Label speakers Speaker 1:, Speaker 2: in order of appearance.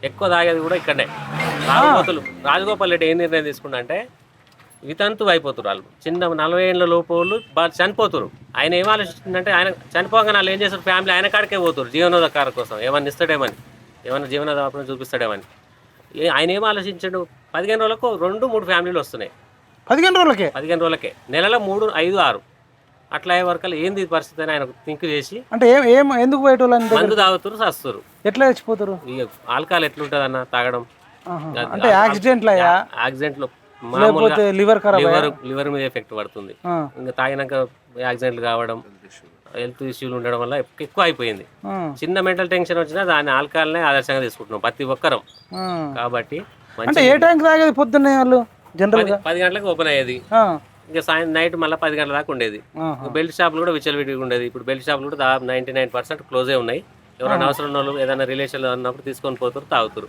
Speaker 1: ఎక్కువ తాగేది కూడా ఇక్కడనే. తాగుబోతులు రాజగోపాల్ రెడ్డి ఏం నిర్ణయం తీసుకున్నా అంటే వితంతు అయిపోతారు వాళ్ళు. చిన్న 40 ఏళ్ళ లోపు వాళ్ళు బాగా చనిపోతారు. ఆయన ఏం ఆలోచిస్తుందంటే ఆయన చనిపోగానే వాళ్ళు ఏం చేస్తారు, ఫ్యామిలీ ఆయన కాడికే పోతారు జీవనోధార కోసం, ఏమన్నా ఇస్తాడేమని, ఏమన్నా జీవనోధారం చూపిస్తాడేమని. ఆయన ఏం ఆలోచించాడు, 15 రోజులకు 2-3 ఫ్యామిలీలు వస్తున్నాయి.
Speaker 2: 15 రోజులకే
Speaker 1: 15 రోజులకే, నెలలో 3, 5, 6 అట్లా అయ్యే వరకు ఏంది ఈ పరిస్థితి అని ఆయన థింక్ చేసి
Speaker 2: అంటే ఎందుకు పోయేటోళ్ళు
Speaker 1: మందు తాగుతారు, చస్తారు.
Speaker 2: ఎట్లా చచ్చిపోతారు?
Speaker 1: ఇక ఆల్కహాల్ ఎట్లుంటుంది అన్న తాగడం,
Speaker 2: అంటే
Speaker 1: యాక్సిడెంట్లో మామూలుగా లివర్ మీద ఎఫెక్ట్ పడుతుంది. ఇంకా తాగినాక యాక్సిడెంట్లు కావడం, హెల్త్ ఇష్యూలు ఉండడం వల్ల ఎక్కువ అయిపోయింది. చిన్న మెంటల్ టెన్షన్ వచ్చినా దాన్ని ఆల్కహాల్నే ఆదర్శంగా తీసుకుంటున్నాం ప్రతి ఒక్కరం. కాబట్టి
Speaker 2: అంటే ఏ టైంకి తాగేది పొద్దున్నే వాళ్ళు? జనరల్
Speaker 1: 10 గంటలకు ఓపెన్ అయ్యేది, ఇంకా సాయంత్రం నైట్ మళ్ళీ 10 గంటల దాకా ఉండేది. బెల్ట్ షాపులు కూడా విచ్చలవిడిగా ఉండేది. ఇప్పుడు బెల్ట్ షాపులు కూడా 99% క్లోజే ఉన్నాయి. ఎవరైనా అవసరం ఉన్న వాళ్ళు ఏదైనా రిలేషన్ అన్నప్పుడు తీసుకొని పోతారు, తాగుతారు.